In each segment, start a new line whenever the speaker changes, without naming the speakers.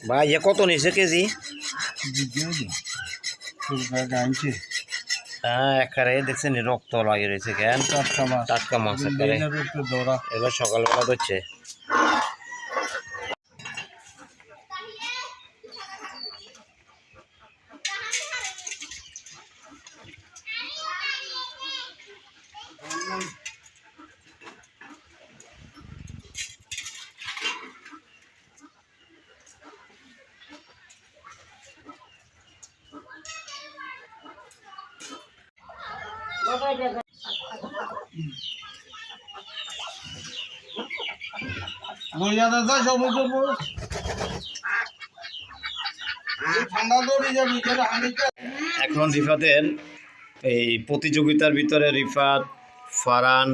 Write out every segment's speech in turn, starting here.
ভাই এ কত নিছে কেজি? হ্যাঁ একারে দেখছেন রক্ত লাগে রয়েছে কেন? টাটকা মাছ একারে এবার সকালবেলা ধরছে। এখন রিফাতের এই প্রতিযোগিতার ভিতরে রিফাত, ফারহান,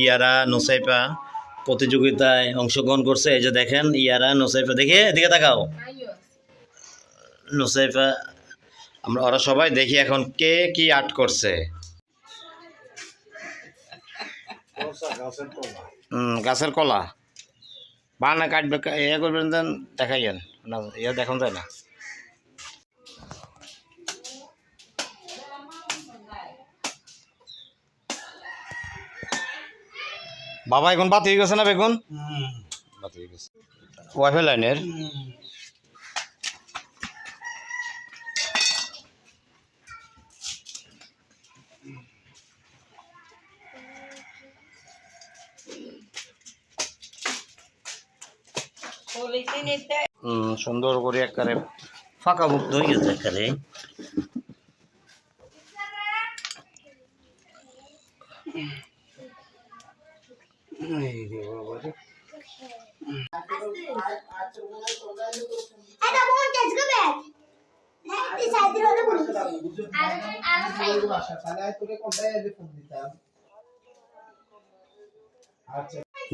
ইয়ারা, নোসাইফা প্রতিযোগিতায় অংশগ্রহণ করছে। এই যে দেখেন ইয়ারা, নোসাইফা, দেখে এদিকে তাকাও, নোসাইফা, আমরা ওরা সবাই দেখি এখন কে কি আর্ট করছে। গাছের কলা বানা কাটবে, ইয়ে করবেন, দেখাইয়েন না, ইয়ে দেখান যায় না। বাবা এখন বাতি হয়ে গেছে না বেগুন? বাতি হয়ে গেছে ওয়াইফাই লাইনের। সুন্দর করে একবারে ফাঁকা মুক্ত হয়ে গেছে একবারে।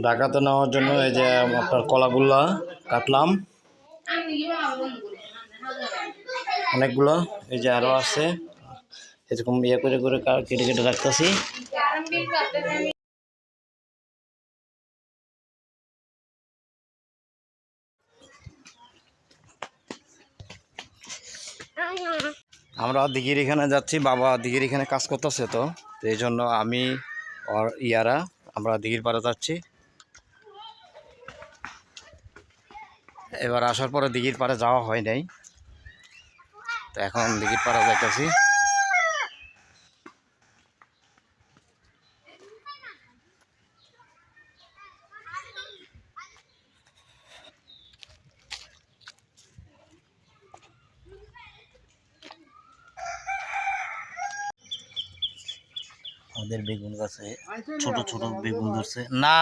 ঢাকাতে নেওয়ার জন্য এই যে আপনার কলাগুলা কাটলাম অনেকগুলো, এই যে আরো আছে, এরকম ইয়ে করে করে কেটে কেটে রাখতেছি। আমরা দিঘির এখানে যাচ্ছি, বাবা দিঘির এখানে কাজ করতেছে, তো এই জন্য আমি আর ইয়ারা আমরা দিঘির পাড়ে যাচ্ছি। এবার আসার পরে দিঘির পাড়ে যাওয়া হয় নাই, তো এখন দিঘির পাড়ে যাইতেছি। আমাদের বেগুন গাছে ছোট ছোট বেগুন ধরছে না,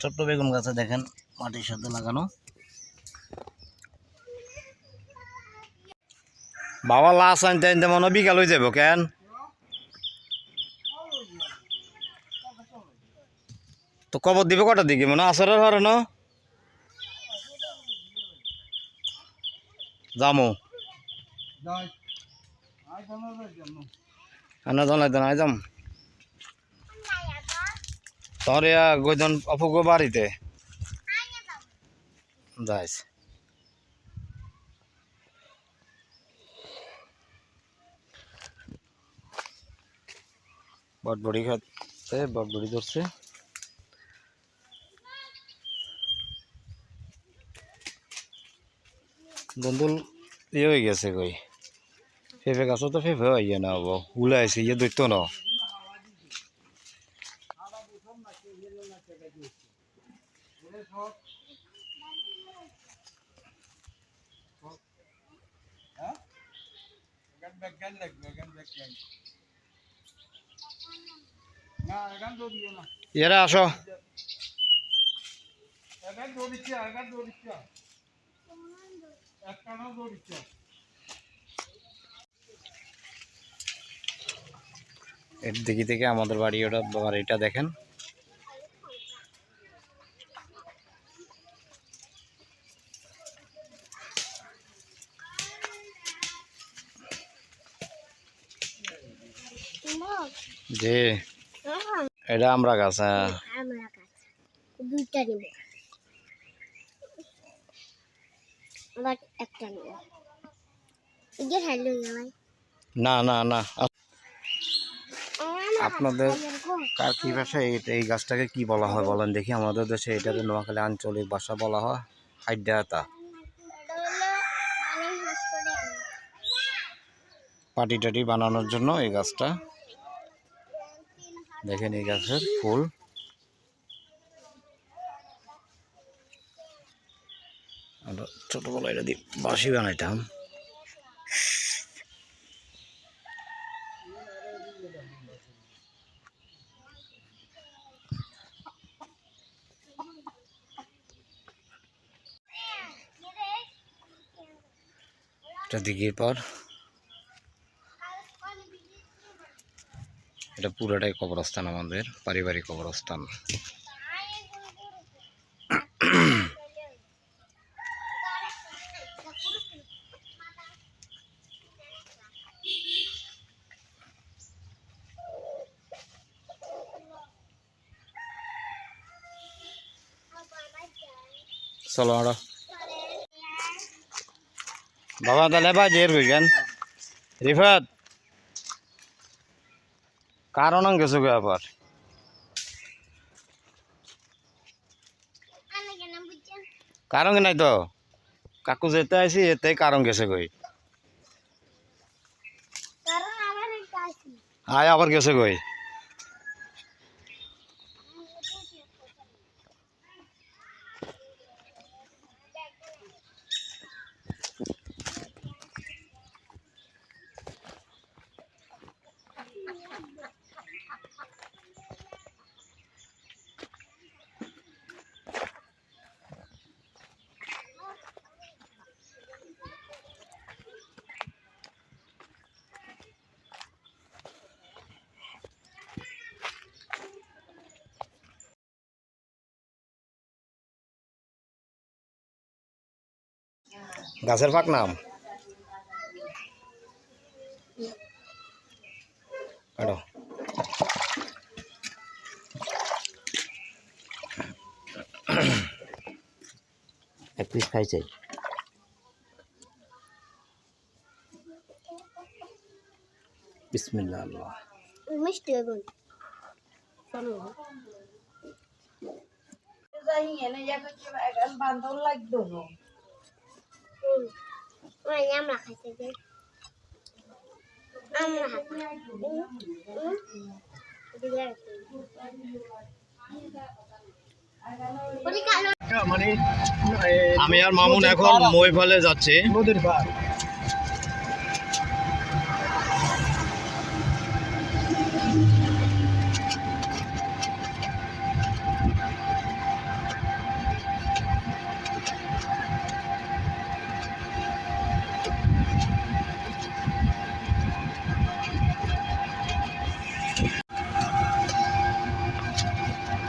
ছোট্ট বেগুন গাছে দেখেন মাটির সাথে লাগানো। বাবা লাশ আনতে আনতে মনে বিকাল হয়ে যাব কেন? তো কবর দিবে কটার দিকে? মনে আসরের ঘরে ন যামো আনা জানাই দেন আই যাম তোর গইদন অপুগ বাড়িতে যাইস। বটবড়ি খাচ্ছে, বটবড়ি ধরছে। বন্ধুল ইয়ে হয়ে গেছে কই, ফেফে গাছও তো ফেফে হয়ে না হবো, উলাইছে ইয়ে দৈত্য ন। এরা আসো। এর দিকে থেকে আমাদের বাড়িটা দেখেন। জি, এটা আমরা গাছ।
দুইটা নিব, আবার একটা নিব।
না না না, আপনাদের কার কি ভাষায় এই গাছটাকে কি বলা হয় বলেন দেখি? আমাদের দেশে এটাকে নোয়াখালী আঞ্চলিক ভাষা বলা হয় হাইড্যাতা। পাটি টাটি বানানোর জন্য এই গাছটা দেখেন। এই গাছের ফুল ছোটবেলায় এটা দিয়ে বাঁশি বানাইতাম। এটা দিঘির পর এটা পুরোটাই কবরস্থান, আমাদের পারিবারিক কবরস্থান। চলো আরো বাবা তাহলে বা জের হইবেন রিফাত কারণ গেছো গে আবার কারণ নাই তো কাকু যেতে আইসি এতে কারণ গেছে কই আয় আবার গেছে কই গাছের পাক নাম কাটো এক পিস খাইছে বিসমিল্লাহ আল্লাহ
মিষ্টি হবে চলো যাই এনে একটা বান্দর লাগতো না ওই আমরা খাইতে যাই আমরা
আমি আর মামুন এখন মইফালে যাচ্ছি নদীর পার।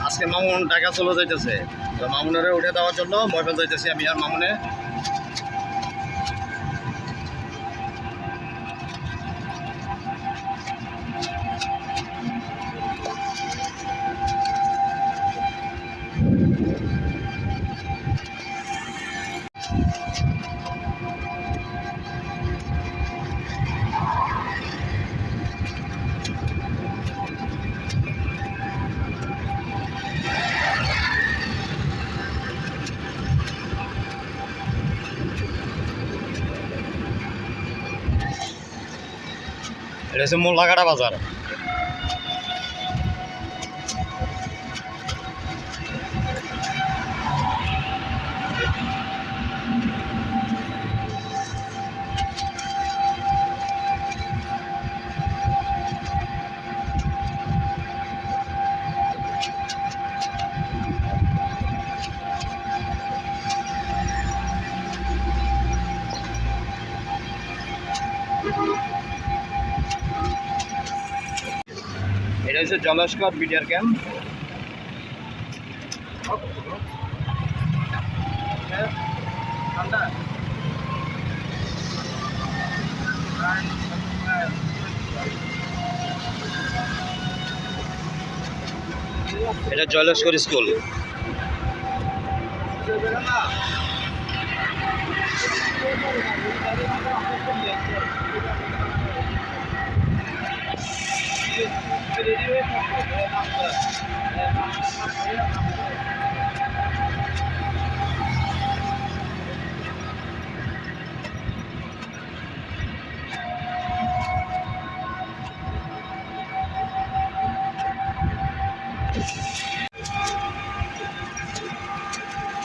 আজকে মামুন ঢাকা চলে যাইতেছে, তো মামুনের উঠে দেওয়ার জন্য মইফাল যাইতেছি আমি আর মামুনে। এটা হচ্ছে মোল্লাঘাটা বাজার। হচ্ছে জলস্কর বিডিআর ক্যাম্প। এটা জলস্কর স্কুল।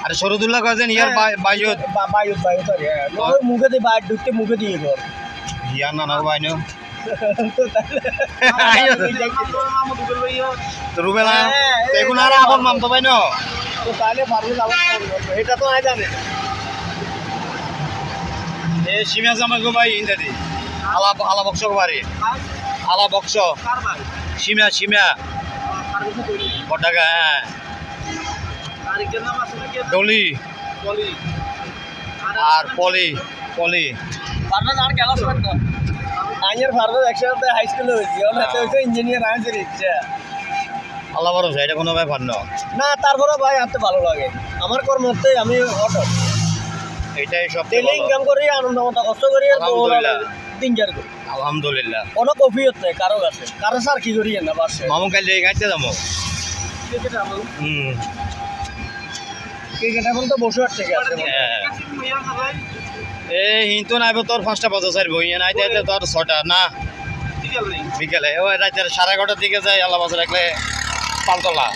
আরে শরদুল্লাহ কাজেন ইয়ার বাইয়ত
বায়ুত বায়ুত ওই মুখে দিয়ে বাইর ঢুকতে মুখে দিয়ে ঘর
ইয়ার নানা বাইনো তো রুবেলা এগুলো আর আপন মাম তো বাইনো
তো তাহলে পারবে যাবো এটা তো আয় জানে
এ সীমা জামা গো ভাই ইন্দাদি আলা বক্স বাড়ি আলা বক্স সীমা বটাকা হ্যাঁ ডলি আর পলি
পারবে আর খেলা শোন না আইয়ার পারবে একসাথে হাই স্কুলে হয়েছি ওনাতে হয়েছে ইঞ্জিনিয়ার আনসার ইচ্ছা
আল্লাহ বড় এটা কোনো ব্যাপার না।
না তারপরে ভাই হাঁটতে ভালো লাগে আমার কর্মতে আমি অটো
এটাই সব
ডেলি ইনকাম করি আনন্দ মতো কষ্ট করি
আলহামদুলিল্লাহ।
দিন যার করি
আলহামদুলিল্লাহ।
কোনো কফিয়ত নেই কারো কাছে কারো স্যার কি করি না বাসে
মামু কাল গাইতে যাবো।
ক্রিকেট এখন তো বসে থেকে আছে
হ্যাঁ এ হিন্তু নাইব তোর 5টা বাজে সাইব ইয়ে নাই যাইতে তোর 6টা না বিকেলে ওই রাতের 11:30টার দিকে যাই আল্লাহ বাজার রাখলে পালতলা।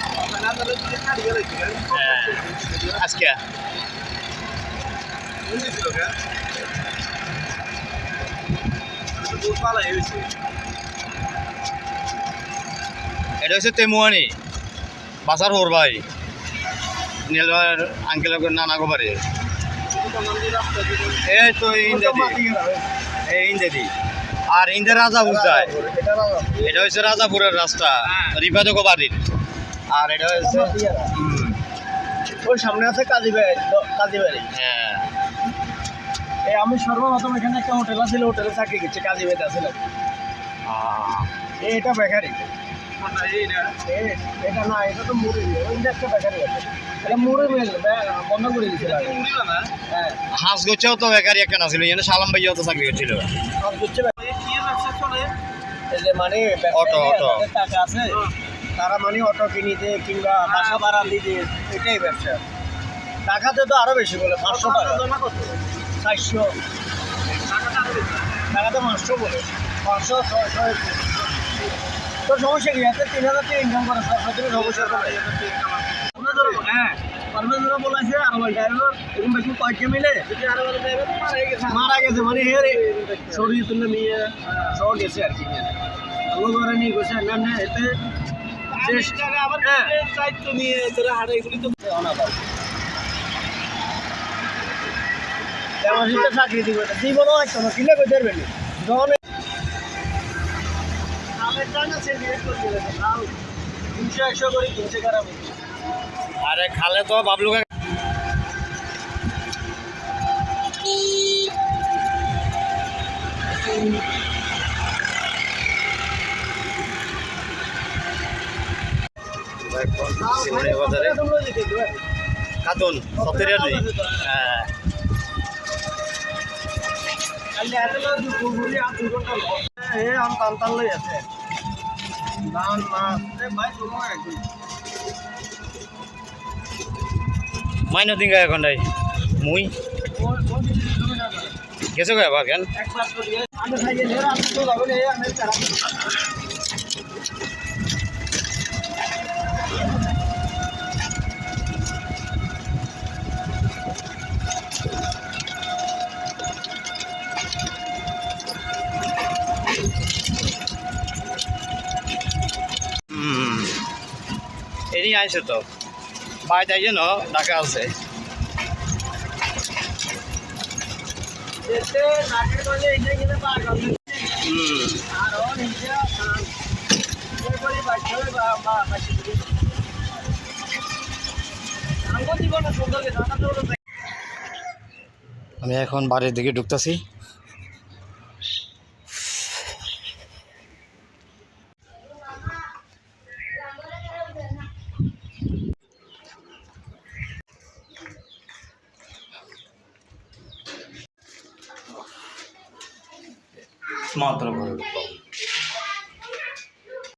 হ্যাঁ আজকে এটা হচ্ছে তেমুয়ানি বাসার হোর ভাই নীলবার আঙ্কেল নানা গোবারে এই তো ইন্দাদি আর ইন্দে রাজাপুর যায়। এটা হচ্ছে রাজাপুরের রাস্তা রিফাতে গোবারির। আর এটা হচ্ছে
ওর সামনে আছে কাজীবাড়ি
হ্যাঁ
এই আমি সর্বপ্রথম এখানে একটা হোটেল আছিল হোটেলে চাকরি করছি কাজীবাড়িতে আসলাম এটা বেকারি এটা না এটা তো মুড়ি ওই একটা বেকারি আছে এটা মুড়ি মিল বন্ধ করে দিয়েছিল হ্যাঁ
হাঁস গোছেও তো বেকারি একটা নাছিল এখানে সালাম ভাইয়াও তো চাকরি করছিল।
সব করছে এই যে মানে
অটো
টাকা আছে তারা মানে অটো কিনিতে কিংবা বাসা ভাড়া দিতে এটাই ব্যবসা। টাকাতে তো আরো বেশি বলে 500 টাকা 400 টাকাতে 500 বলে 500 600 তোর সমস্যা কি আছে 3000 টাকা ইনকাম করে সরকারি সমস্যা করে হ্যাঁ পারভেজরা বলেছে আর আমার ড্রাইভার এরকম বেশি কয়েকটা মিলে মারা গেছে মানে হের শরীর তুলে নিয়ে সব গেছে আর কি ও ধরে নিয়ে গেছে না এতে দায়িত্ব নিয়ে তোরা হারে এগুলি তো চাকরি দিব জীবনও একটা কিনে করতে পারবেন যখন 200-100 করে কিনছে খারাপ
আরে খালে তো বাবলুকে কাতুন 70 হ্যাঁ মাইনো দিন গায়ে এখন মুই গেছো গায়ে বা কেন এনি আইছে তো বাই তাই জন্য ঢাকা আছে আমি এখন বাড়ির দিকে ঢুকতেছি। মাত্র ঘরে ঢুকবো।